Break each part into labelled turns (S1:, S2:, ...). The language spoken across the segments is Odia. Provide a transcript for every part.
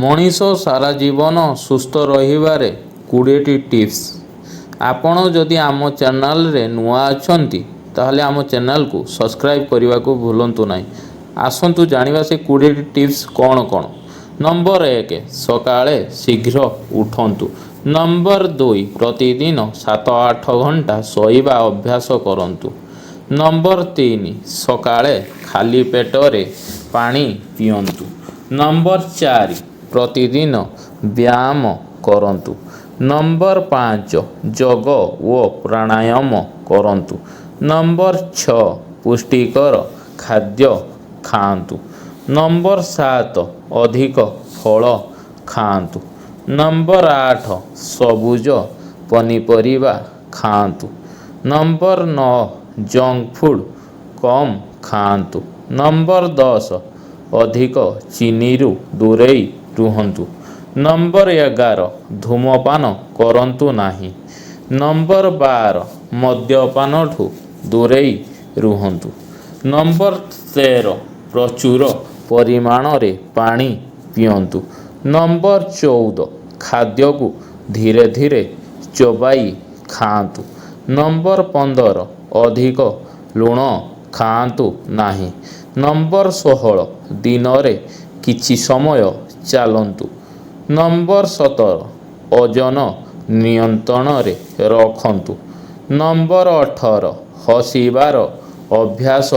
S1: ମଣିଷ ସାରା ଜୀବନ ସୁସ୍ଥ ରହିବାରେ 20ଟି ଟିପ୍ସ। ଆପଣ ଯଦି ଆମ ଚ୍ୟାନେଲରେ ନୂଆ ଅଛନ୍ତି ତାହେଲେ ଆମ ଚ୍ୟାନେଲକୁ ସବସ୍କ୍ରାଇବ୍ କରିବାକୁ ଭୁଲନ୍ତୁ ନାହିଁ। ଆସନ୍ତୁ ଜାଣିବା ସେ 20ଟି ଟିପ୍ସ କ'ଣ କ'ଣ। ନମ୍ବର 1, ସକାଳେ ଶୀଘ୍ର ଉଠନ୍ତୁ। ନମ୍ବର 2, ପ୍ରତିଦିନ 7-8 ଘଣ୍ଟା ଶୋଇବା ଅଭ୍ୟାସ କରନ୍ତୁ। ନମ୍ବର 3, ସକାଳେ ଖାଲି ପେଟରେ ପାଣି ପିଅନ୍ତୁ। ନମ୍ବର 4, ପ୍ରତିଦିନ ବ୍ୟାୟାମ କରନ୍ତୁ। ନମ୍ବର 5, ଯୋଗ ଓ ପ୍ରାଣାୟାମ କରନ୍ତୁ। ନମ୍ବର 6, ପୁଷ୍ଟିକର ଖାଦ୍ୟ ଖାଆନ୍ତୁ। ନମ୍ବର 7, ଅଧିକ ଫଳ ଖାଆନ୍ତୁ। ନମ୍ବର 8, ସବୁଜ ପନିପରିବା ଖାଆନ୍ତୁ। ନମ୍ବର 9, ଜଙ୍କ ଫୁଡ୍ କମ୍ ଖାଆନ୍ତୁ। ନମ୍ବର 10, ଅଧିକ ଚିନିରୁ ଦୂରେଇ ରୁହନ୍ତୁ। ନମ୍ବର 11, ଧୂମପାନ କରନ୍ତୁ ନାହିଁ। ନମ୍ବର 12, ମଦ୍ୟପାନଠୁ ଦୂରେଇ ରୁହନ୍ତୁ। ନମ୍ବର 13, ପ୍ରଚୁର ପରିମାଣରେ ପାଣି ପିଅନ୍ତୁ। ନମ୍ବର 14, ଖାଦ୍ୟକୁ ଧୀରେ ଧୀରେ ଚୋବାଇ ଖାଆନ୍ତୁ। ନମ୍ବର 15, ଅଧିକ ଲୁଣ ଖାଆନ୍ତୁ ନାହିଁ। ନମ୍ବର 16, ଦିନରେ କିଛି ସମୟ ଚାଲନ୍ତୁ। ନମ୍ବର 17, ଓଜନ ନିୟନ୍ତ୍ରଣରେ ରଖନ୍ତୁ। ନମ୍ବର 18, ହସିବାର ଅଭ୍ୟାସ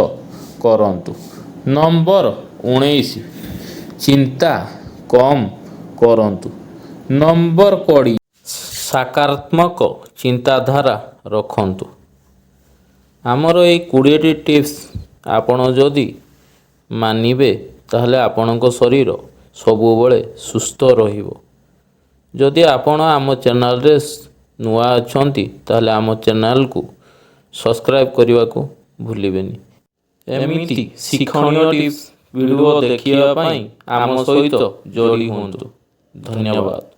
S1: କରନ୍ତୁ। ନମ୍ବର 19, ଚିନ୍ତା କମ୍ କରନ୍ତୁ। ନମ୍ବର 20, ସକାରାତ୍ମକ ଚିନ୍ତାଧାରା ରଖନ୍ତୁ। ଆମର ଏହି 20ଟି ଟିପ୍ସ ଆପଣ ଯଦି ମାନିବେ ତାହେଲେ ଆପଣଙ୍କ ଶରୀର ସବୁବେଳେ ସୁସ୍ଥ ରହିବ। ଯଦି ଆପଣ ଆମ ଚ୍ୟାନେଲରେ ନୂଆ ଅଛନ୍ତି ତାହେଲେ ଆମ ଚ୍ୟାନେଲକୁ ସବସ୍କ୍ରାଇବ୍ କରିବାକୁ ଭୁଲିବେନି। ଏମିତି ଶିକ୍ଷଣୀୟ ଟିପ୍ସ ଭିଡ଼ିଓ ଦେଖିବା ପାଇଁ ଆମ ସହିତ ଯୋଡ଼ି ହୁଅନ୍ତୁ। ଧନ୍ୟବାଦ।